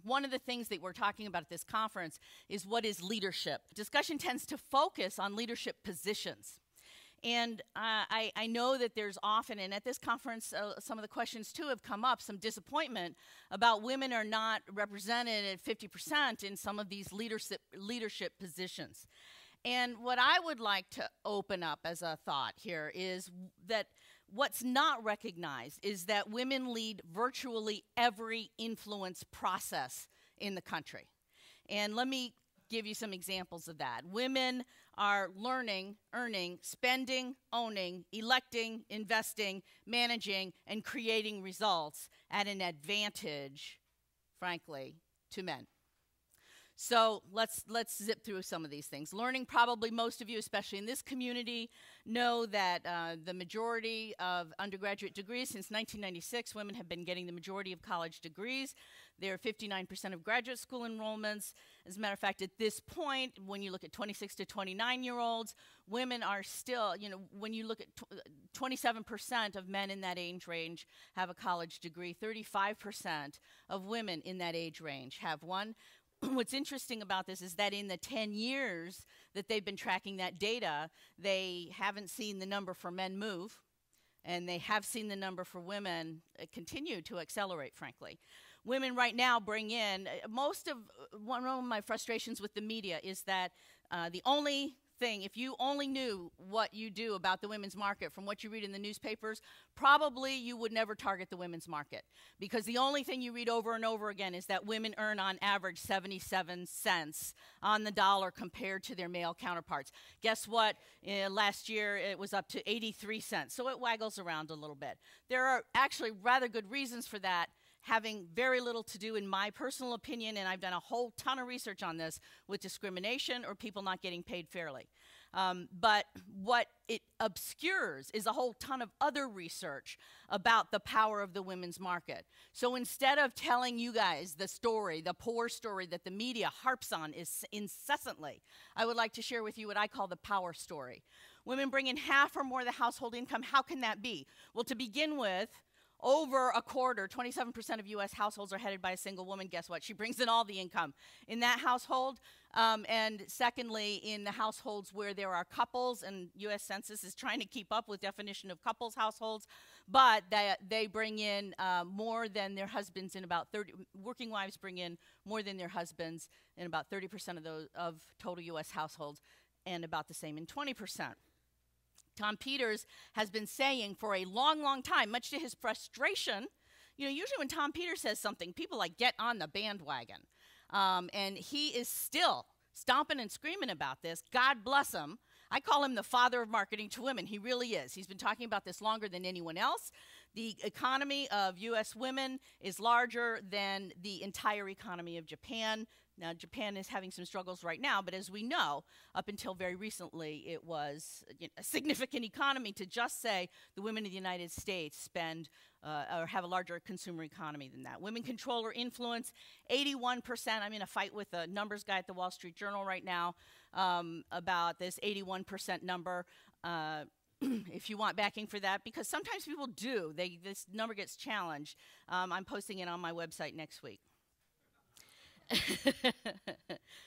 one of the things that we're talking about at this conference is what is leadership. Discussion tends to focus on leadership positions. And I know that there's often, and at this conference, some of the questions too have come up, some disappointment about women are not represented at 50% in some of these leadership positions. And what I would like to open up as a thought here is that what's not recognized is that women lead virtually every influence process in the country. And let me give you some examples of that. Women are learning, earning, spending, owning, electing, investing, managing, and creating results at an advantage, frankly, to men. So let's zip through some of these things. Learning, probably most of you, especially in this community, know that the majority of undergraduate degrees since 1996, women have been getting the majority of college degrees. There are 59% of graduate school enrollments. As a matter of fact, at this point, when you look at 26 to 29-year-olds, women are still, when you look at 27% of men in that age range have a college degree. 35% of women in that age range have one. What's interesting about this is that in the 10 years that they've been tracking that data, they haven't seen the number for men move, and they have seen the number for women continue to accelerate, frankly. Women right now bring in, one of my frustrations with the media is that the only thing, if you only knew what you do about the women's market from what you read in the newspapers, probably you would never target the women's market. Because the only thing you read over and over again is that women earn on average 77 cents on the dollar compared to their male counterparts. Guess what? Last year it was up to 83 cents. So it waggles around a little bit. There are actually rather good reasons for that, having very little to do, in my personal opinion, and I've done a whole ton of research on this, with discrimination or people not getting paid fairly. But what it obscures is a whole ton of other research about the power of the women's market. So instead of telling you guys the story, the poor story that the media harps on incessantly, I would like to share with you what I call the power story. Women bring in half or more of the household income. How can that be? Well, to begin with, over a quarter, 27% of U.S. households are headed by a single woman. Guess what? She brings in all the income in that household. And secondly, in the households where there are couples, and U.S. Census is trying to keep up with definition of couples households, but they bring in more than their husbands in about 30, working wives bring in more than their husbands in about 30% of those of total U.S. households, and about the same in 20%. Tom Peters has been saying for a long, long time, much to his frustration, usually when Tom Peters says something, people get on the bandwagon. And he is still stomping and screaming about this. God bless him. I call him the father of marketing to women. He really is. He's been talking about this longer than anyone else. The economy of U.S. women is larger than the entire economy of Japan. Now, Japan is having some struggles right now, but as we know, up until very recently, it was a significant economy. To just say the women of the United States spend or have a larger consumer economy than that. Women control or influence 81%. I'm in a fight with a numbers guy at the Wall Street Journal right now about this 81% number. If you want backing for that, because sometimes people do. This number gets challenged. I'm posting it on my website next week.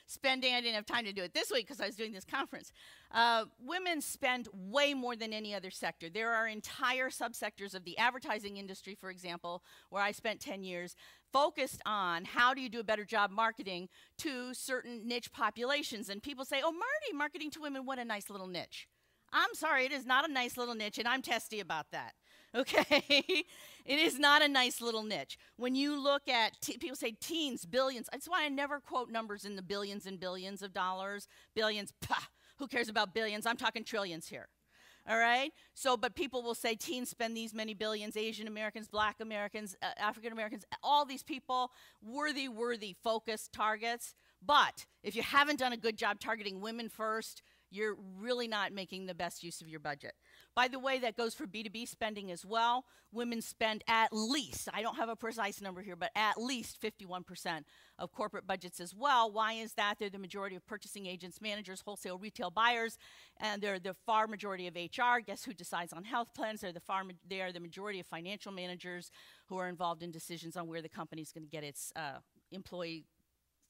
Spending, I didn't have time to do it this week because I was doing this conference. Women spend way more than any other sector. There are entire subsectors of the advertising industry, for example, where I spent 10 years, focused on how do you do a better job marketing to certain niche populations. And people say, oh, Marty, marketing to women, what a nice little niche. I'm sorry, it is not a nice little niche, and I'm testy about that. Okay? It is not a nice little niche. When you look at, people say teens, billions. That's why I never quote numbers in the billions and billions of dollars. Billions, pah, who cares about billions? I'm talking trillions here. All right? So, but people will say teens spend these many billions, Asian Americans, Black Americans, African Americans, all these people, worthy, focused targets. But if you haven't done a good job targeting women first, you're really not making the best use of your budget. By the way, that goes for B2B spending as well. Women spend at least, I don't have a precise number here, but at least 51% of corporate budgets as well. Why is that? They're the majority of purchasing agents, managers, wholesale, retail buyers, and they're the far majority of HR. Guess who decides on health plans? They are the majority of financial managers who are involved in decisions on where the company is going to get its employee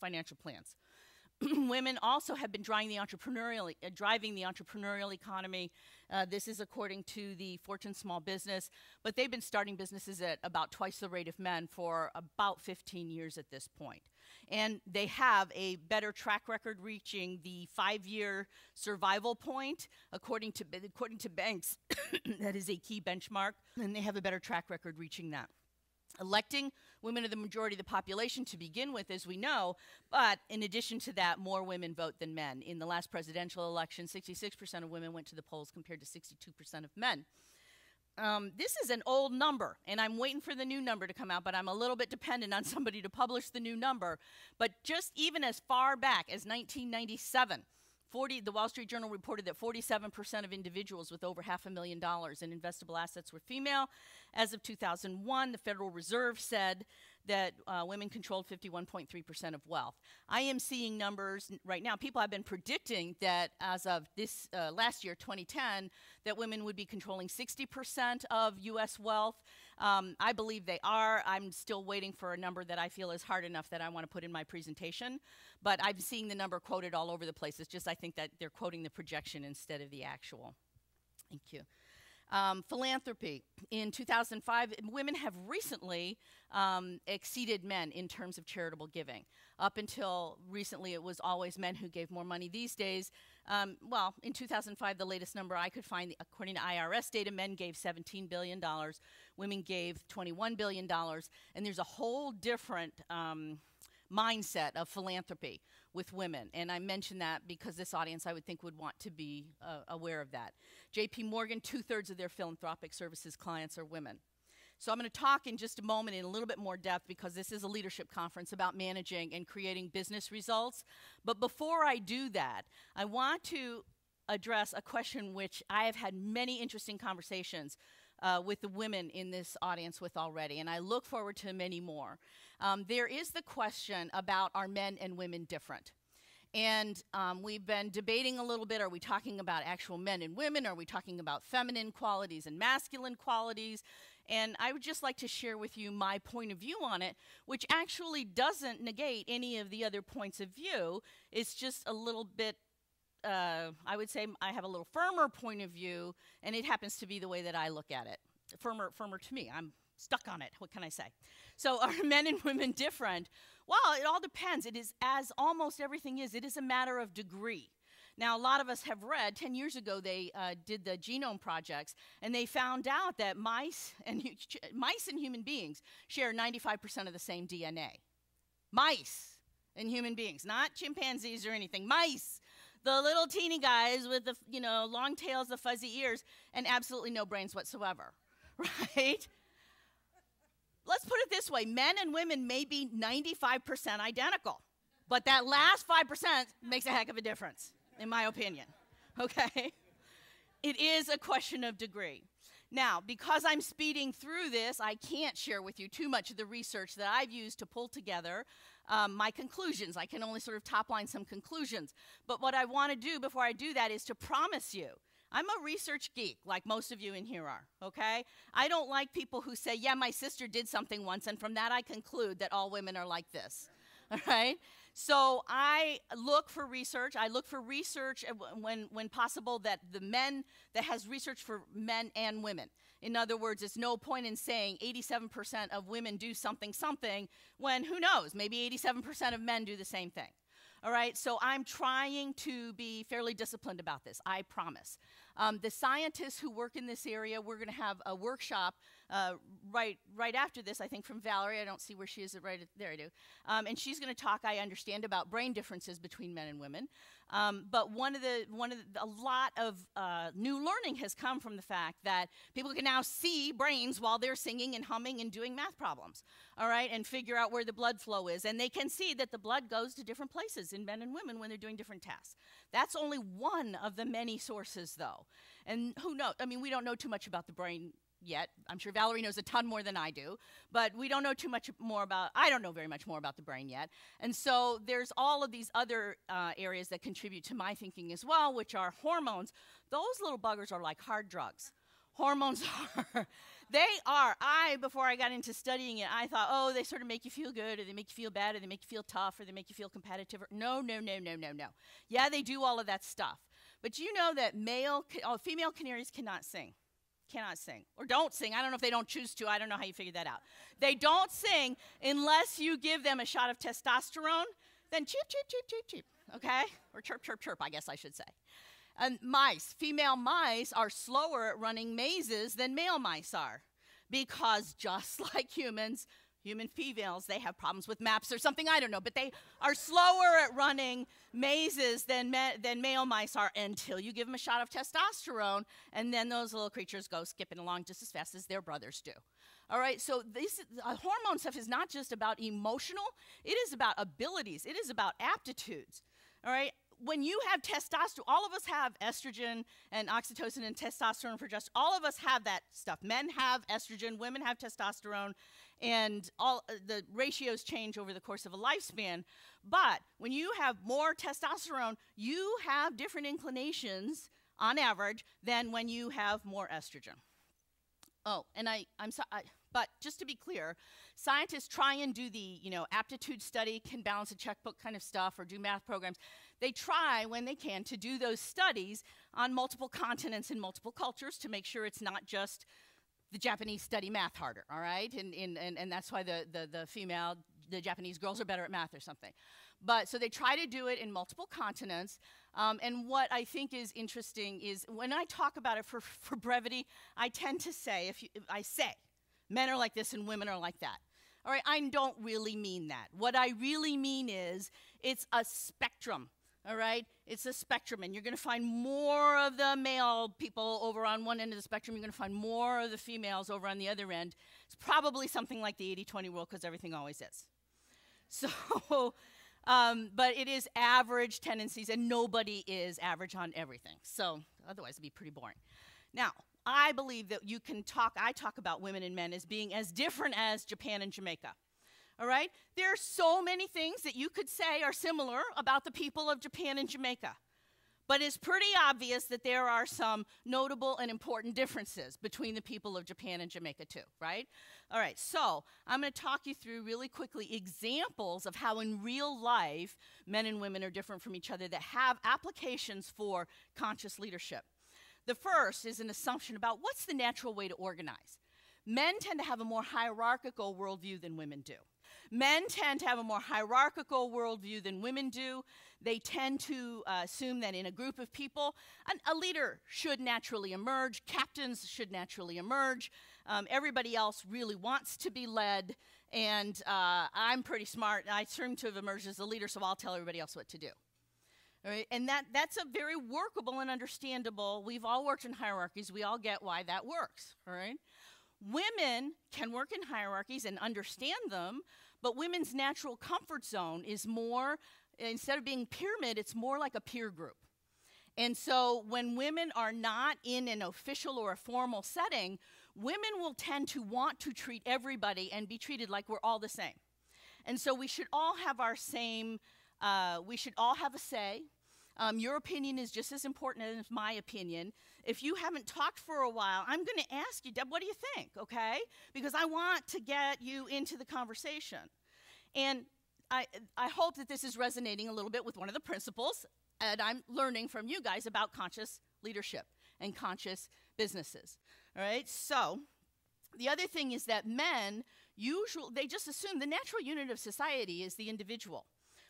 financial plans. Women also have been driving the entrepreneurial economy. This is according to the Fortune Small Business, but they've been starting businesses at about twice the rate of men for about 15 years at this point. And they have a better track record reaching the 5-year survival point, according to banks. That is a key benchmark, and they have a better track record reaching that. Electing women are the majority of the population to begin with, as we know, but in addition to that, more women vote than men. In the last presidential election, 66% of women went to the polls compared to 62% of men. This is an old number, and I'm waiting for the new number to come out, but I'm a little bit dependent on somebody to publish the new number. But just even as far back as 1997, the Wall Street Journal reported that 47% of individuals with over $500,000 in investable assets were female. As of 2001, the Federal Reserve said that women controlled 51.3% of wealth. I am seeing numbers right now. People have been predicting that as of this last year, 2010, that women would be controlling 60% of U.S. wealth. I believe they are. I'm still waiting for a number that I feel is hard enough that I want to put in my presentation. But I'm seeing the number quoted all over the place. It's just I think that they're quoting the projection instead of the actual. Thank you. Philanthropy. In 2005, women have recently exceeded men in terms of charitable giving. Up until recently, it was always men who gave more money. These days, well, in 2005, the latest number I could find, according to IRS data, men gave $17 billion, women gave $21 billion, and there's a whole different mindset of philanthropy with women. And I mention that because this audience, I would think, would want to be aware of that. JP Morgan, 2/3 of their philanthropic services clients are women. So I'm going to talk in just a moment in a little bit more depth, because this is a leadership conference about managing and creating business results. But before I do that, I want to address a question which I have had many interesting conversations with the women in this audience with already, and I look forward to many more. There is the question about, are men and women different? And we've been debating a little bit, are we talking about actual men and women? Are we talking about feminine qualities and masculine qualities? And I would just like to share with you my point of view on it, which actually doesn't negate any of the other points of view. It's just a little bit, I would say I have a little firmer point of view, and it happens to be the way that I look at it. Firmer to me. I'm stuck on it. What can I say? So are men and women different? Well, it all depends. It is, as almost everything is, it is a matter of degree. Now, a lot of us have read, 10 years ago, they did the genome projects, and they found out that mice and human beings share 95% of the same DNA. Mice and human beings, not chimpanzees or anything. Mice, the little teeny guys with the long tails, the fuzzy ears, and absolutely no brains whatsoever, right? Let's put it this way. Men and women may be 95% identical, but that last 5% makes a heck of a difference, in my opinion, okay? It is a question of degree. Now, because I'm speeding through this, I can't share with you too much of the research that I've used to pull together my conclusions. I can only sort of top line some conclusions. But what I want to do before I do that is to promise you, I'm a research geek, like most of you in here are, okay? I don't like people who say, yeah, my sister did something once, and from that I conclude that all women are like this, all right? So I look for research. I look for research when possible that has research for men and women. In other words, it's no point in saying 87% of women do something when, who knows, maybe 87% of men do the same thing. All right, so I'm trying to be fairly disciplined about this, I promise. The scientists who work in this area, we're going to have a workshop right after this, I think, from Valerie. I don't see where she is. Right there I do. And she's going to talk, I understand, about brain differences between men and women. But a lot of new learning has come from the fact that people can now see brains while they're singing and humming and doing math problems, all right, and figure out where the blood flow is. And they can see that the blood goes to different places in men and women when they're doing different tasks. That's only one of the many sources, though. And who knows? I mean, we don't know too much about the brain yet. I'm sure Valerie knows a ton more than I do, but we don't know too much more about, I don't know very much more about the brain yet. And so there's all of these other areas that contribute to my thinking as well, which are hormones. Those little buggers are like hard drugs. Hormones are, They are. Before I got into studying it, I thought, oh, they sort of make you feel good, or they make you feel bad, or they make you feel tough, or they make you feel competitive. No, no, no, no, no, no. Yeah, they do all of that stuff. But you know that female canaries cannot sing. Cannot sing. Or don't sing. I don't know if they don't choose to. I don't know how you figured that out. They don't sing unless you give them a shot of testosterone. Then cheep, cheep, cheep, cheep, cheep. Okay? Or chirp, chirp, chirp, I guess I should say. And female mice are slower at running mazes than male mice are. Because just like human females, they have problems with maps or something, I don't know. But they are slower at running mazes than male mice are until you give them a shot of testosterone. And then those little creatures go skipping along just as fast as their brothers do. All right, so this hormone stuff is not just about emotional. It is about abilities. It is about aptitudes. All right? When you have testosterone, all of us have estrogen and oxytocin and testosterone and progesterone. All of us have that stuff. Men have estrogen, women have testosterone, and all the ratios change over the course of a lifespan. But when you have more testosterone, you have different inclinations on average than when you have more estrogen. Oh, and but just to be clear, scientists try and do the, aptitude study, can balance a checkbook kind of stuff, or do math programs. They try, when they can, to do those studies on multiple continents and multiple cultures to make sure it's not just the Japanese study math harder, all right? And that's why the Japanese girls are better at math or something. But so they try to do it in multiple continents. And what I think is interesting is when I talk about it for brevity, I tend to say, I say, men are like this and women are like that. All right, I don't really mean that. What I really mean is it's a spectrum. All right? It's a spectrum, and you're going to find more of the male people over on one end of the spectrum. You're going to find more of the females over on the other end. It's probably something like the 80-20 rule, because everything always is. So, but it is average tendencies, and nobody is average on everything. So otherwise it'd be pretty boring. Now, I believe that I talk about women and men as being as different as Japan and Jamaica. All right? There are so many things that you could say are similar about the people of Japan and Jamaica. But it's pretty obvious that there are some notable and important differences between the people of Japan and Jamaica too, right? All right, so I'm going to talk you through really quickly examples of how in real life men and women are different from each other that have applications for conscious leadership. The first is an assumption about what's the natural way to organize. Men tend to have a more hierarchical worldview than women do. Men tend to have a more hierarchical worldview than women do. They tend to assume that in a group of people, a leader should naturally emerge. Captains should naturally emerge. Everybody else really wants to be led. And I'm pretty smart. I seem to have emerged as a leader, so I'll tell everybody else what to do. All right? And that's a very workable and understandable. We've all worked in hierarchies. We all get why that works. All right? Women can work in hierarchies and understand them, but women's natural comfort zone is more, instead of being pyramid, it's more like a peer group. And so when women are not in an official or a formal setting, women will tend to want to treat everybody and be treated like we're all the same. And so we should all have our same, we should all have a say. Your opinion is just as important as my opinion. If you haven't talked for a while, I'm going to ask you, Deb, what do you think, okay? Because I want to get you into the conversation. And I hope that this is resonating a little bit with one of the principles that I'm learning from you guys about conscious leadership and conscious businesses, all right? So the other thing is that men they just assume the natural unit of society is the individual.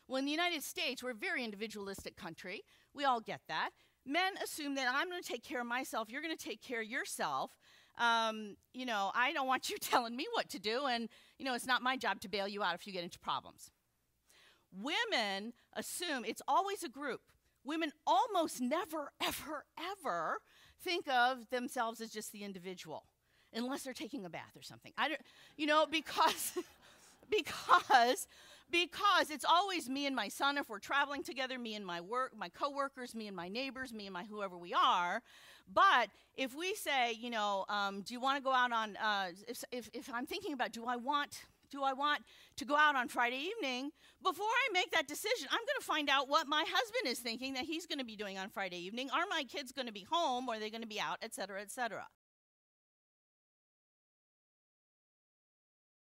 Well, in the United States, we're a very individualistic country. We all get that. Men assume that I'm going to take care of myself, you're going to take care of yourself. I don't want you telling me what to do, and, it's not my job to bail you out if you get into problems. Women assume it's always a group. Women almost never, ever, ever think of themselves as just the individual, unless they're taking a bath or something. Because it's always me and my son if we're traveling together, me and my coworkers, me and my neighbors, me and my whoever we are. But if we say, do you want to go out on, if I'm thinking about, do I want to go out on Friday evening, before I make that decision, I'm going to find out what my husband is thinking that he's going to be doing on Friday evening. Are my kids going to be home, or are they going to be out, et cetera, et cetera.